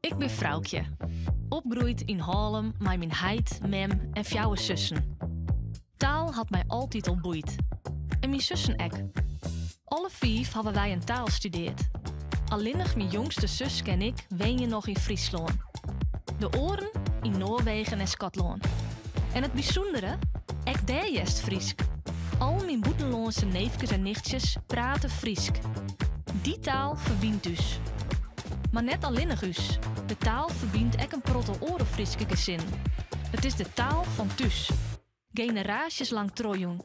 Ik ben Vrouwtje. Opgroeid in Haarlem met mijn heid, mem en 4 zussen. Taal had mij altijd al boeid. En mijn zussen ook. Alle 5 hadden wij een taal gestudeerd. Alleenig mijn jongste zus en ik wonen nog in Friesland. De oren in Noorwegen en Schotland. En het bijzondere, ik daar jest Friesk. Al mijn buitenlandse neefjes en nichtjes praten Friesk. Die taal verbindt dus. Maar net alleenig us. De taal verbindt ook een protte orenfrieske gezin. Het is de taal van thuis. Generaties lang trooien.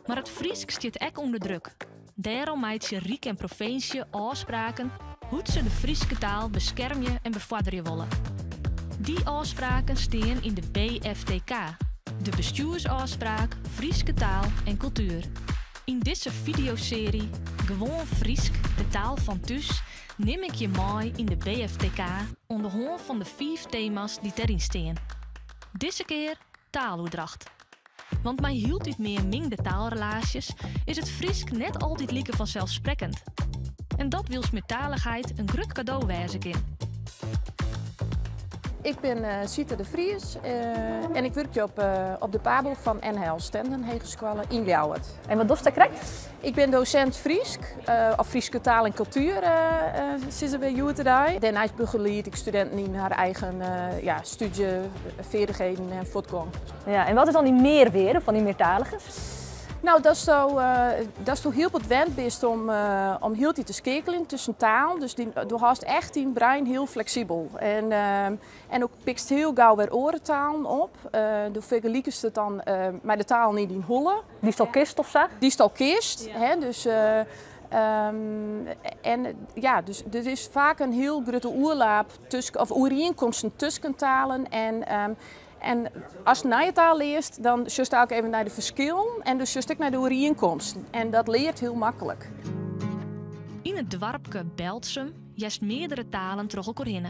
Maar het Friesk staat ook onder druk. Daarom maakt je Riek en provincie afspraken hoe ze de Frieske taal beschermen en bevorderen willen. Die afspraken staan in de BFTK, de bestuursafspraak Frieske taal en cultuur. In deze videoserie Gewoon Friesk, de taal van thuis, neem ik je mee in de BFTK onder de hand van de 5 thema's die erin staan. Deze keer taaluitdracht. Want mij hield niet meer mingde taalrelaties, is het Friesk net altijd lieke vanzelfsprekend. En dat wils met taligheid een grut cadeau wezen in. Ik ben Sita de Vries en ik werk op de Pabel van NHL Stenden Hogeschool in Ljouwert. En wat doe je correct? Ik ben docent Friesk, of Frieske taal en cultuur sinds een jaar. Daarnaast begeleid ik studenten in haar eigen studie, vaardigheden en voortgang. Ja, en wat is dan die meerwaarde van die meertaligers? Nou, dat is toch heel wat wend best om heel te schakelen tussen taal. Dus je hast echt in brein heel flexibel. En ook pikst heel gauw weer orentaal op. De vergelijkens het dan met de taal niet in hollen. Die is al kist of zo? Die is al kist. Ja. Hè, dus, dus er is vaak een heel grote oerlaap of oereenkomsten tussen talen. En als je naar je taal leest, dan zust je ook even naar de verschil en dus zust ik naar de overeenkomsten. En dat leert heel makkelijk. In het dorpje Beltsum jest meerdere talen terug elkaar heen.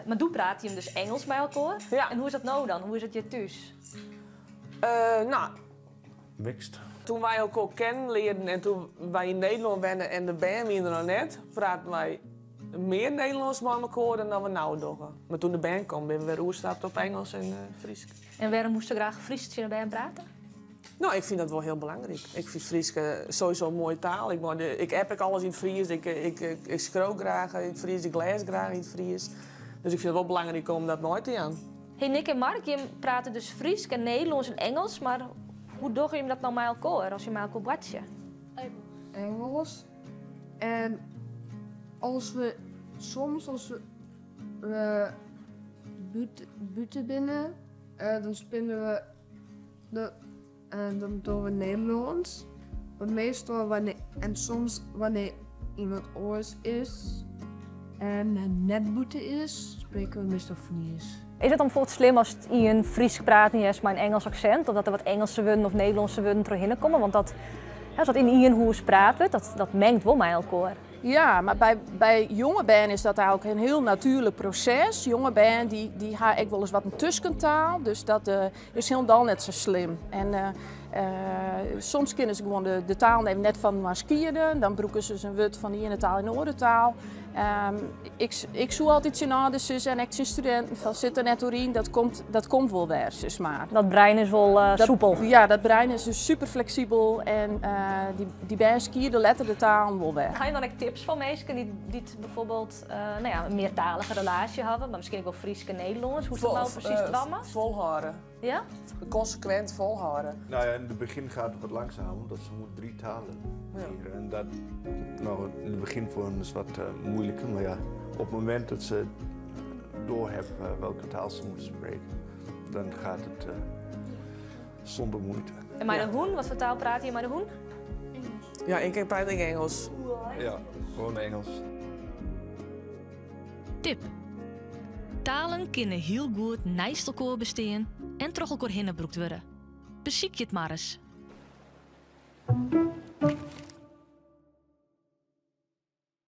Maar toen praat je hem dus Engels bij elkaar. Ja. En hoe is dat nou dan? Hoe is het je thuis? Mixed. Toen wij elkaar kennen leerden en toen wij in Nederland wennen en de band er nog net, praten wij meer Nederlands met elkaar dan we nou doen. Maar toen de band kwam, ben we weer oerstapt op Engels en Fries. En waarom moest je graag Fries bij hem praten? Nou, ik vind dat wel heel belangrijk. Ik vind Fries sowieso een mooie taal. Ik heb alles in het Fries, ik schreeuw graag in het Fries, ik lees graag in het Fries. Dus ik vind het wel belangrijk om dat nooit te doen. Hey, Nick en Mark, je praten dus Fries en Nederlands en Engels, maar hoe doe je dat nou met elkaar als je met elkaar watje? Engels. En als we buiten binnen, dan spinnen we dan doen we Nederlands. Maar meestal wanneer iemand oors is en net buiten is, spreken we meestal Fries. Is het dan bijvoorbeeld slim als het in Fries praat en juist maar een Engels accent? Of dat er wat Engelse woorden of Nederlandse woorden terug komen? Want dat, als dat in Ian hoe praat wordt, dat mengt wel met elkaar. Ja, maar bij jonge band is dat eigenlijk een heel natuurlijk proces. Jonge band die haar ook wel eens wat een tussentaal, dus dat is helemaal net zo slim. En soms kennen ze gewoon de taal nemen net van maskierden, dan broeken ze een woord van de ene taal in de andere taal. Ik zoek altijd zijn ouders en ik zijn studenten van zitten net doorheen, dat komt wel weer, zeg maar. Dat brein is wel soepel. Ja, dat brein is dus super flexibel en die band skieren letter de taal wel weg. Ga je dan ook tips van mensen die bijvoorbeeld een meertalige relatie hebben, maar misschien ook wel Fries en Nederlands? Hoe is dat nou precies drama? Volhouden. Ja? Consequent volhouden. Nou ja, in het begin gaat het wat langzamer, omdat ze moet 3 talen leren. En dat, nou, in het begin voor hen is wat moeilijker, maar ja, op het moment dat ze doorhebben welke taal ze moeten spreken, dan gaat het zonder moeite. En maar de hoen, wat voor taal praat je maar de hoen? Ja, ik praat in Engels. Ja, gewoon Engels. Tip. Talen kunnen heel goed naast elkaar bestaan en terug elkaar heen gebroekt worden. Beziek je het maar eens.